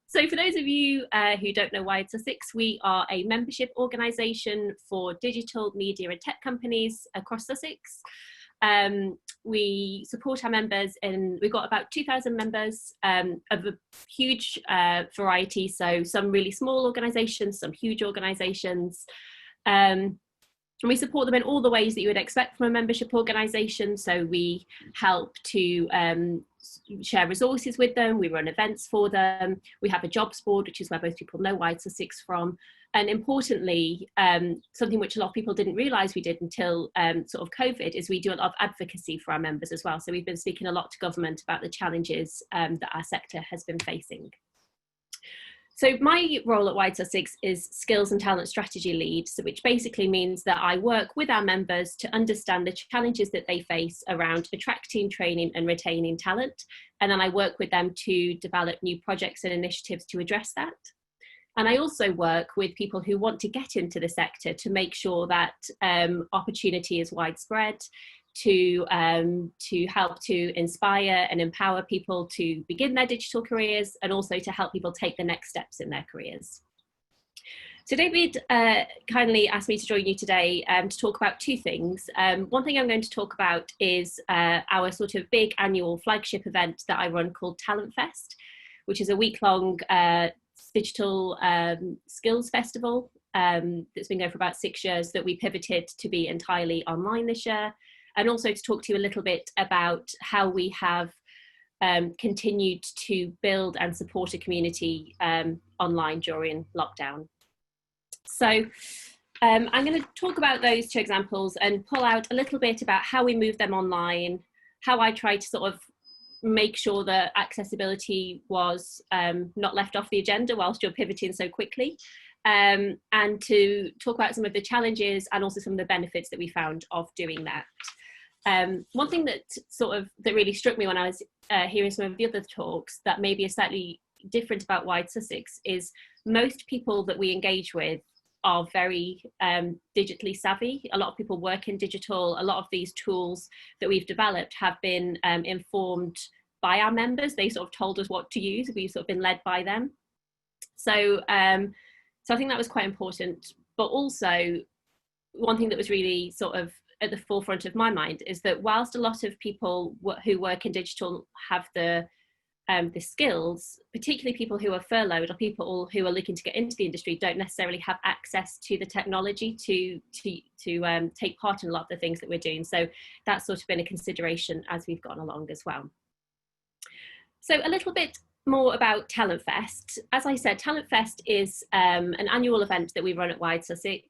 So for those of you who don't know WiredSussex, we are a membership organisation for digital media and tech companies across Sussex. We support our members and we've got about 2,000 members of a huge variety. So some really small organisations, some huge organisations. And we support them in all the ways that you would expect from a membership organisation. So we help to share resources with them, we run events for them, we have a jobs board, which is where most people know WiredSussex from. And importantly, something which a lot of people didn't realise we did until sort of COVID, is we do a lot of advocacy for our members as well. So we've been speaking a lot to government about the challenges that our sector has been facing. So my role at WiredSussex is Skills and Talent Strategy Lead, so which basically means that I work with our members to understand the challenges that they face around attracting, training and retaining talent. And then I work with them to develop new projects and initiatives to address that. And I also work with people who want to get into the sector to make sure that opportunity is widespread, to help to inspire and empower people to begin their digital careers, and also to help people take the next steps in their careers. So David kindly asked me to join you today to talk about two things. One thing I'm going to talk about is our sort of big annual flagship event that I run called Talent Fest, which is a week-long digital skills festival that's been going for about 6 years, that we pivoted to be entirely online this year. And also to talk to you a little bit about how we have continued to build and support a community online during lockdown. So I'm going to talk about those two examples and pull out a little bit about how we move them online, how I try to sort of make sure that accessibility was not left off the agenda whilst you're pivoting so quickly. And to talk about some of the challenges and also some of the benefits that we found of doing that. One thing that really struck me when I was hearing some of the other talks that maybe is slightly different about WiredSussex is most people that we engage with are very digitally savvy. A lot of people work in digital. A lot of these tools that we've developed have been informed by our members. They sort of told us what to use. We've sort of been led by them. So I think that was quite important. But also, one thing that was really sort of at the forefront of my mind is that whilst a lot of people who work in digital have the skills, particularly people who are furloughed or people who are looking to get into the industry, don't necessarily have access to the technology to take part in a lot of the things that we're doing. So that's sort of been a consideration as we've gone along as well. So a little bit more about Talent Fest. As I said, Talent Fest is an annual event that we run at WiredSussex.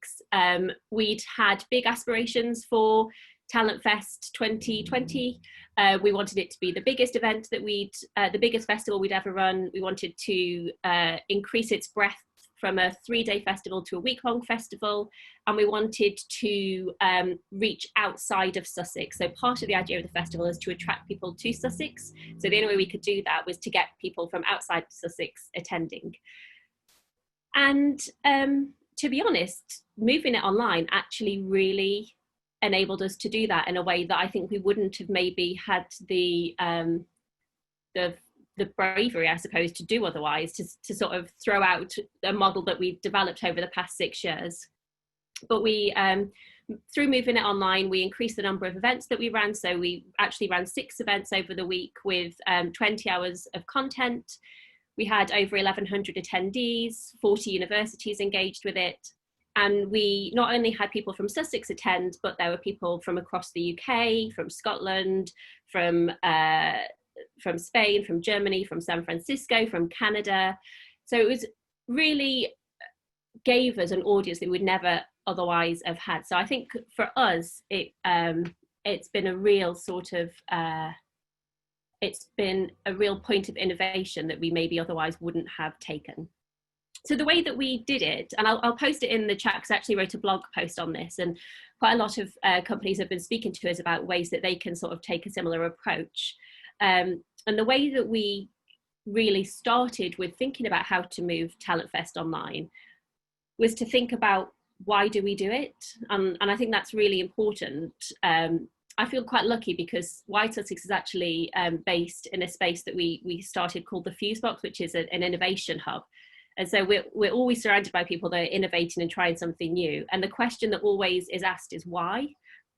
We'd had big aspirations for Talent Fest 2020. We wanted it to be the biggest event that the biggest festival we'd ever run. We wanted to increase its breadth from a 3-day festival to a week-long festival, and we wanted to reach outside of Sussex. So part of the idea of the festival is to attract people to Sussex. So the only way we could do that was to get people from outside Sussex attending. And to be honest, moving it online actually really enabled us to do that in a way that I think we wouldn't have maybe had the bravery, I suppose, to do otherwise, to sort of throw out a model that we've developed over the past 6 years. But we, through moving it online, we increased the number of events that we ran. So we actually ran 6 events over the week with 20 hours of content. We had over 1,100 attendees, 40 universities engaged with it. And we not only had people from Sussex attend, but there were people from across the UK, from Scotland, from Spain, from Germany, from San Francisco, from Canada. So it was really gave us an audience that we'd never otherwise have had. So I think for us, it's been a real sort of, it's been a real point of innovation that we maybe otherwise wouldn't have taken. So the way that we did it, and I'll post it in the chat because I actually wrote a blog post on this, and quite a lot of companies have been speaking to us about ways that they can sort of take a similar approach. And the way that we really started with thinking about how to move Talent Fest online was to think about why do we do it? And I think that's really important. I feel quite lucky because WiredSussex is actually based in a space that we started called the Fuse Box, which is an innovation hub. And so we're always surrounded by people that are innovating and trying something new. And the question that always is asked is why?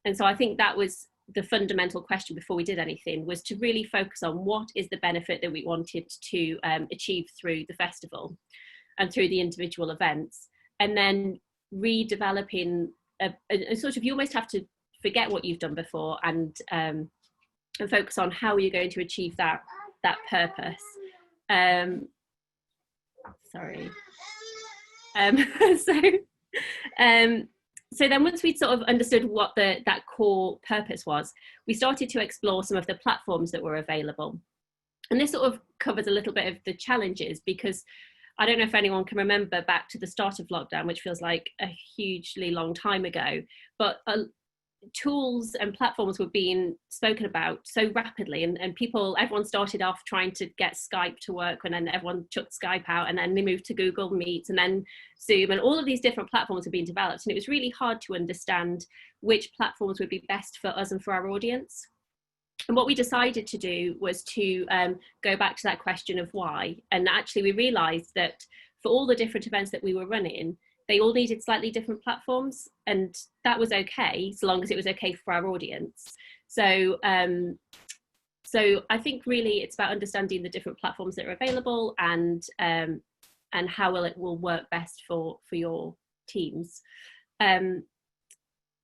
And so I think that was the fundamental question before we did anything, was to really focus on what is the benefit that we wanted to achieve through the festival and through the individual events. And then redeveloping a sort of, you almost have to forget what you've done before and focus on how you're going to achieve that purpose. Sorry. So then once we'd sort of understood what that core purpose was, we started to explore some of the platforms that were available. And this sort of covers a little bit of the challenges, because I don't know if anyone can remember back to the start of lockdown, which feels like a hugely long time ago, but tools and platforms were being spoken about so rapidly, and everyone started off trying to get Skype to work, and then everyone took Skype out, and then they moved to Google Meet and then Zoom, and all of these different platforms were being developed, and it was really hard to understand which platforms would be best for us and for our audience. And what we decided to do was to go back to that question of why. And actually we realized that for all the different events that we were running, they all needed slightly different platforms, and that was okay, so long as it was okay for our audience. So I think really it's about understanding the different platforms that are available and how it will work best for your teams. And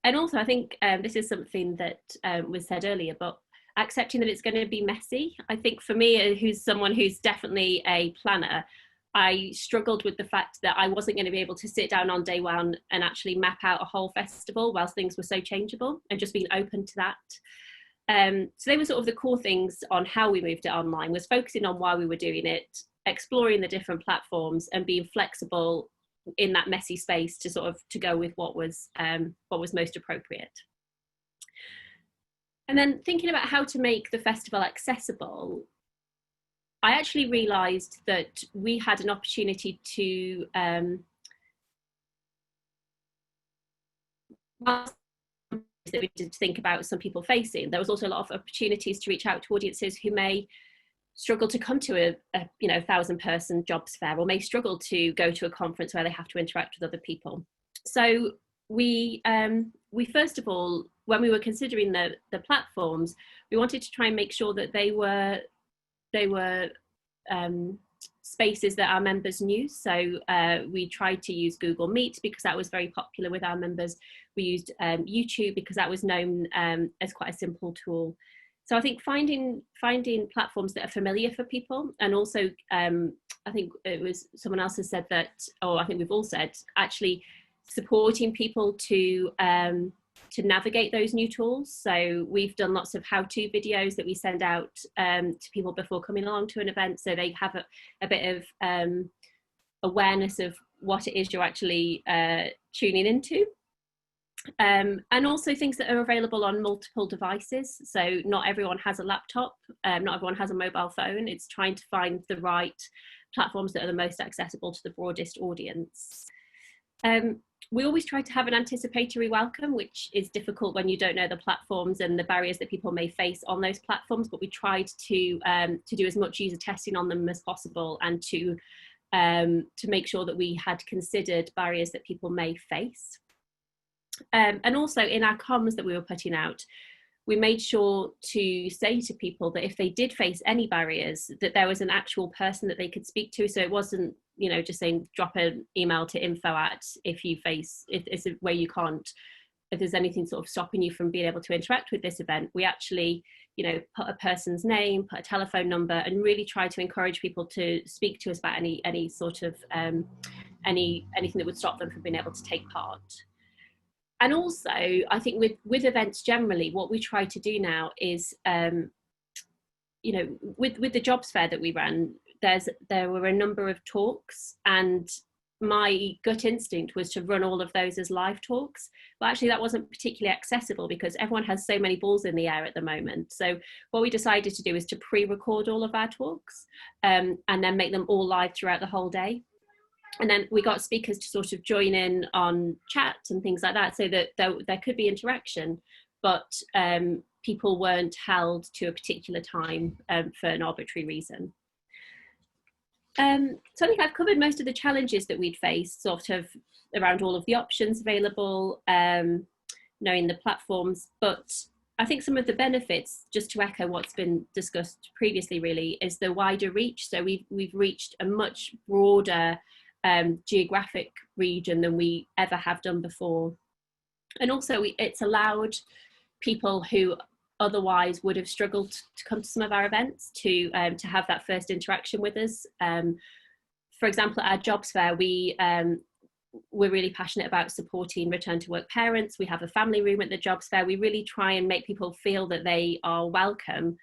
also I think this is something that was said earlier, but accepting that it's going to be messy. I think for me, who's someone who's definitely a planner, I struggled with the fact that I wasn't going to be able to sit down on day one and actually map out a whole festival whilst things were so changeable, and just being open to that. So they were sort of the core things on how we moved it online, was focusing on why we were doing it, exploring the different platforms, and being flexible in that messy space to go with what was most appropriate. And then thinking about how to make the festival accessible, I actually realised that we had an opportunity to that we did think about some people facing. There was also a lot of opportunities to reach out to audiences who may struggle to come to a 1,000-person jobs fair, or may struggle to go to a conference where they have to interact with other people. So we first of all, when we were considering the platforms, we wanted to try and make sure that they were spaces that our members knew. So we tried to use Google Meet because that was very popular with our members. We used YouTube because that was known as quite a simple tool. So I think finding platforms that are familiar for people, and also I think it was someone else has said that, or I think we've all said, actually supporting people to navigate those new tools. So we've done lots of how-to videos that we send out to people before coming along to an event, so they have a bit of awareness of what it is you're actually tuning into. And also things that are available on multiple devices. So not everyone has a laptop, not everyone has a mobile phone. It's trying to find the right platforms that are the most accessible to the broadest audience. We always try to have an anticipatory welcome, which is difficult when you don't know the platforms and the barriers that people may face on those platforms, but we tried to do as much user testing on them as possible, and to make sure that we had considered barriers that people may face. And also in our comms that we were putting out, we made sure to say to people that if they did face any barriers, that there was an actual person that they could speak to. So it wasn't, just saying drop an email to info@ if it's where you can't, if there's anything sort of stopping you from being able to interact with this event. We actually, put a person's name, put a telephone number, and really try to encourage people to speak to us about any sort of anything that would stop them from being able to take part. And also, I think with events generally, what we try to do now is, with the jobs fair that we ran, there were a number of talks, and my gut instinct was to run all of those as live talks, but actually that wasn't particularly accessible because everyone has so many balls in the air at the moment. So what we decided to do is to pre-record all of our talks and then make them all live throughout the whole day. And then we got speakers to sort of join in on chat and things like that, so that there could be interaction, but people weren't held to a particular time for an arbitrary reason. So I think I've covered most of the challenges that we'd faced, sort of around all of the options available, knowing the platforms, but I think some of the benefits, just to echo what's been discussed previously really, is the wider reach. So we've reached a much broader geographic region than we ever have done before. And also it's allowed people who otherwise would have struggled to come to some of our events to have that first interaction with us. For example, at our jobs fair, we're really passionate about supporting return to work parents. We have a family room at the jobs fair. We really try and make people feel that they are welcome.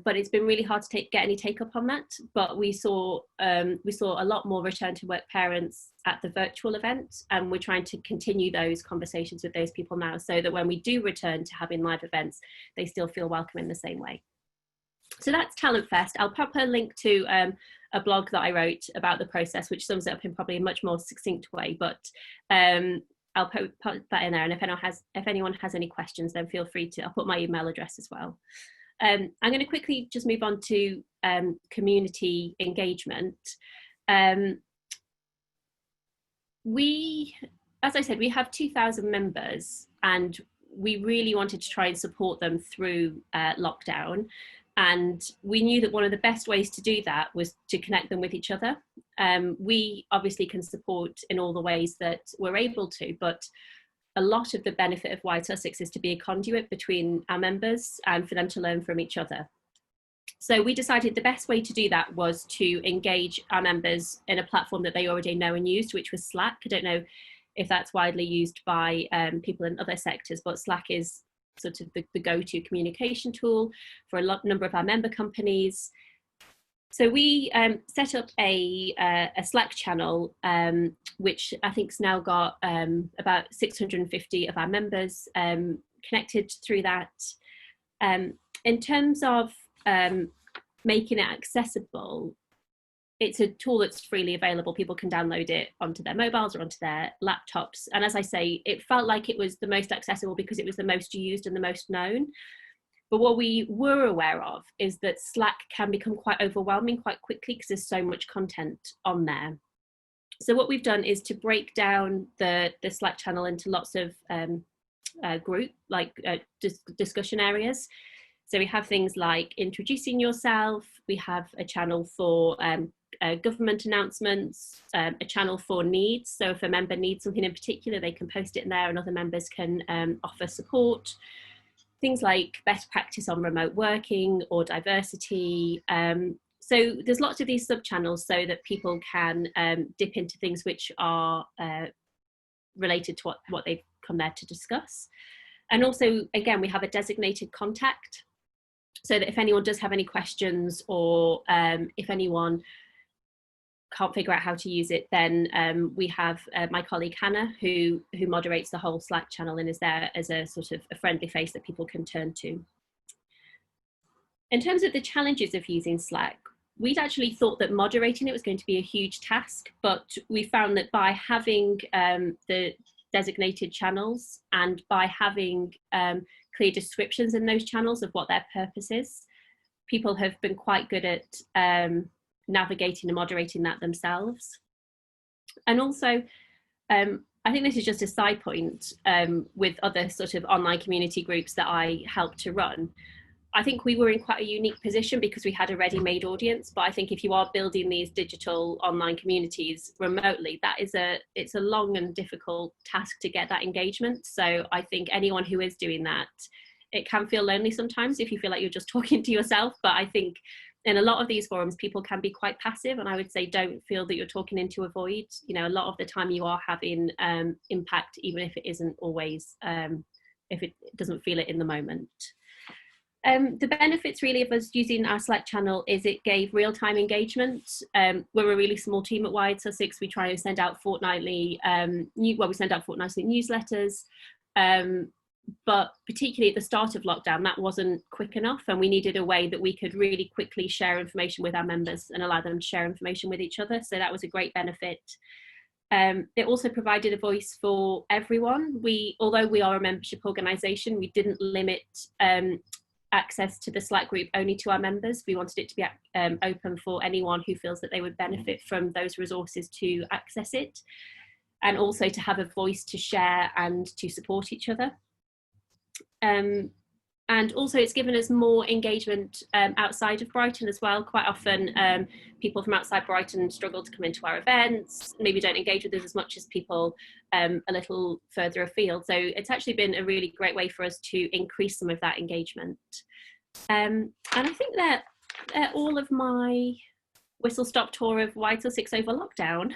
But it's been really hard to get any take up on that. But we saw a lot more return to work parents at the virtual event, and we're trying to continue those conversations with those people now, so that when we do return to having live events, they still feel welcome in the same way. So that's Talent Fest. I'll pop a link to a blog that I wrote about the process, which sums it up in probably a much more succinct way. But I'll put that in there, and if anyone has any questions, then feel free to. I'll put my email address as well. I'm going to quickly just move on to community engagement. As I said, we have 2,000 members, and we really wanted to try and support them through lockdown. And we knew that one of the best ways to do that was to connect them with each other. We obviously can support in all the ways that we're able to, but a lot of the benefit of WiredSussex is to be a conduit between our members and for them to learn from each other. So we decided the best way to do that was to engage our members in a platform that they already know and used, which was Slack. I don't know if that's widely used by people in other sectors, but Slack is sort of the go-to communication tool for a number of our member companies. So we set up a Slack channel, which I think's now got about 650 of our members connected through that. In terms of making it accessible, it's a tool that's freely available. People can download it onto their mobiles or onto their laptops. And as I say, it felt like it was the most accessible because it was the most used and the most known. But what we were aware of is that Slack can become quite overwhelming quite quickly because there's so much content on there. So what we've done is to break down the Slack channel into lots of discussion areas. So we have things like introducing yourself. We have a channel for government announcements, a channel for needs. So if a member needs something in particular, they can post it in there and other members can offer support. Things like best practice on remote working or diversity. So there's lots of these sub-channels so that people can dip into things which are related to what they've come there to discuss. And also, again, we have a designated contact so that if anyone does have any questions or if anyone can't figure out how to use it, then we have my colleague Hannah who moderates the whole Slack channel and is there as a sort of a friendly face that people can turn to. In terms of the challenges of using Slack, we'd actually thought that moderating it was going to be a huge task, but we found that by having the designated channels and by having clear descriptions in those channels of what their purpose is, people have been quite good at navigating and moderating that themselves. And also, I think this is just a side point with other sort of online community groups that I help to run. I think we were in quite a unique position because we had a ready-made audience, but I think if you are building these digital online communities remotely, it's a long and difficult task to get that engagement. So I think anyone who is doing that, it can feel lonely sometimes if you feel like you're just talking to yourself, but I think in a lot of these forums, people can be quite passive, and I would say don't feel that you're talking into a void. You know, a lot of the time you are having impact, even if it isn't always, if it doesn't feel it in the moment. The benefits really of us using our Slack channel is it gave real-time engagement. We're a really small team at WiredSussex. We try and send out fortnightly, we send out fortnightly newsletters, but particularly at the start of lockdown, that wasn't quick enough, and we needed a way that we could really quickly share information with our members and allow them to share information with each other. So that was a great benefit. It also provided a voice for everyone. Although we are a membership organisation, we didn't limit access to the Slack group only to our members. We wanted it to be open for anyone who feels that they would benefit from those resources to access it, and also to have a voice to share and to support each other. And also it's given us more engagement outside of Brighton as well. Quite often people from outside Brighton struggle to come into our events, maybe don't engage with us as much as people a little further afield. So it's actually been a really great way for us to increase some of that engagement. And I think that all of my whistle-stop tour of WiredSussex over lockdown.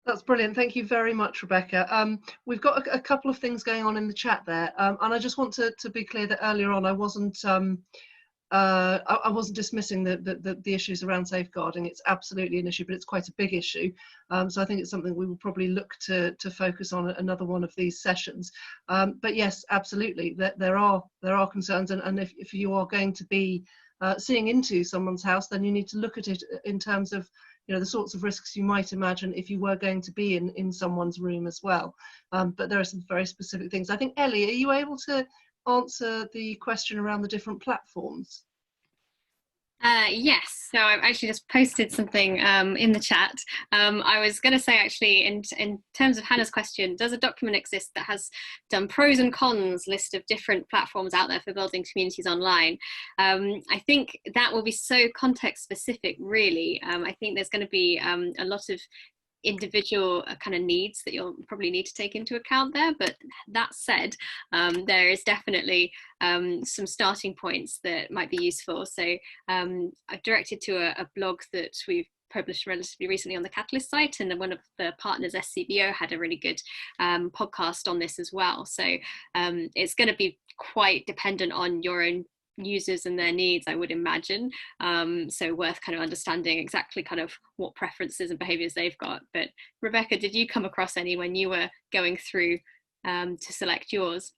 That's brilliant. Thank you very much, Rebecca. We've got a couple of things going on in the chat there, and I just want to be clear that earlier on I wasn't dismissing the issues around safeguarding. It's absolutely an issue, but it's quite a big issue. So I think it's something we will probably look to focus on at another one of these sessions. But yes, absolutely, there are concerns, and if you are going to be seeing into someone's house, then you need to look at it in terms of, you know, the sorts of risks you might imagine if you were going to be in someone's room as well. But there are some very specific things. I think, Ellie, are you able to answer the question around the different platforms? Yes, so I've actually just posted something in the chat. I was going to say, actually, in terms of Hannah's question, does a document exist that has done pros and cons list of different platforms out there for building communities online? I think that will be so context specific, really. I think there's going to be a lot of individual kind of needs that you'll probably need to take into account there. But that said, there is definitely some starting points that might be useful. So I've directed to a blog that we've published relatively recently on the Catalyst site, and one of the partners, SCBO, had a really good podcast on this as well. So it's going to be quite dependent on your own users and their needs, I would imagine, so worth kind of understanding exactly kind of what preferences and behaviors they've got. But Rebecca, did you come across any when you were going through to select yours?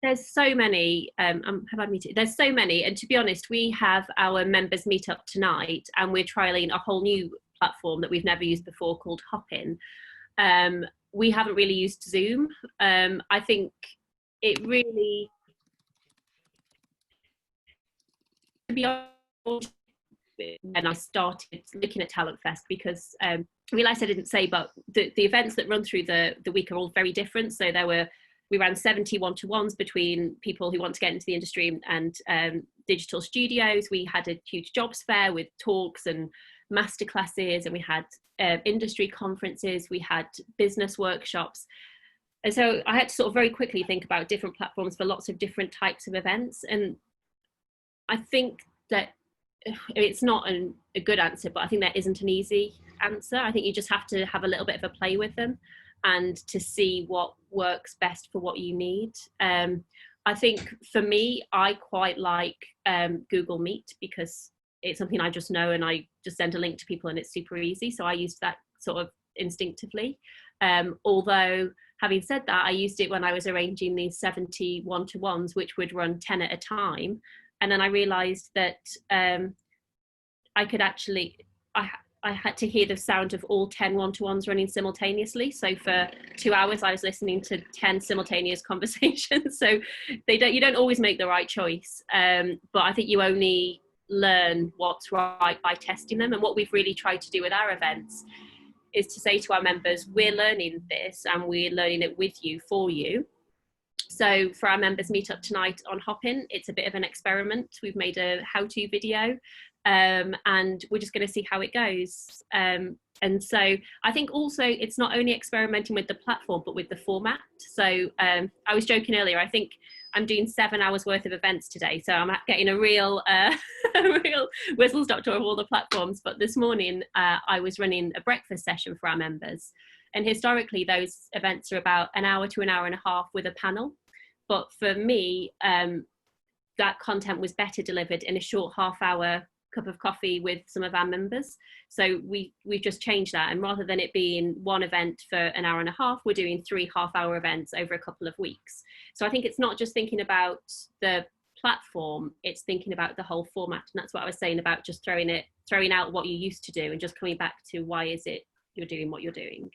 There's so many. There's so many, and to be honest, we have our members meetup tonight, and we're trialing a whole new platform that we've never used before called Hopin. We haven't really used Zoom. I think it really, to be honest, when I started looking at Talent Fest, because I realised I didn't say, but the events that run through the week are all very different. So we ran 70 one-to-ones between people who want to get into the industry and digital studios. We had a huge jobs fair with talks and masterclasses, and we had industry conferences, we had business workshops. And so I had to sort of very quickly think about different platforms for lots of different types of events. And I think that it's not a good answer, but I think there isn't an easy answer. I think you just have to have a little bit of a play with them and to see what works best for what you need. I think for me, I quite like Google Meet because it's something I just know, and I just send a link to people and it's super easy. So I used that sort of instinctively. Although having said that, I used it when I was arranging these 70 one-to-ones, which would run 10 at a time. And then I realized that I could actually, I had to hear the sound of all 10 one-to-ones running simultaneously. So for 2 hours, I was listening to 10 simultaneous conversations. So you don't always make the right choice. But I think you only learn what's right by testing them. And what we've really tried to do with our events is to say to our members, we're learning this and we're learning it with you, for you. So for our members meetup tonight on Hopin, it's a bit of an experiment. We've made a how-to video and we're just going to see how it goes. And so I think also it's not only experimenting with the platform, but with the format. So I was joking earlier, I think I'm doing 7 hours worth of events today. So I'm getting a real whistle-stop tour of all the platforms. But this morning I was running a breakfast session for our members. And historically, those events are about an hour to an hour and a half with a panel. But for me, that content was better delivered in a short half-hour cup of coffee with some of our members. So we've just changed that. And rather than it being one event for an hour and a half, we're doing 3 half-hour events over a couple of weeks. So I think it's not just thinking about the platform, it's thinking about the whole format. And that's what I was saying about just throwing out what you used to do and just coming back to why is it you're doing what you're doing.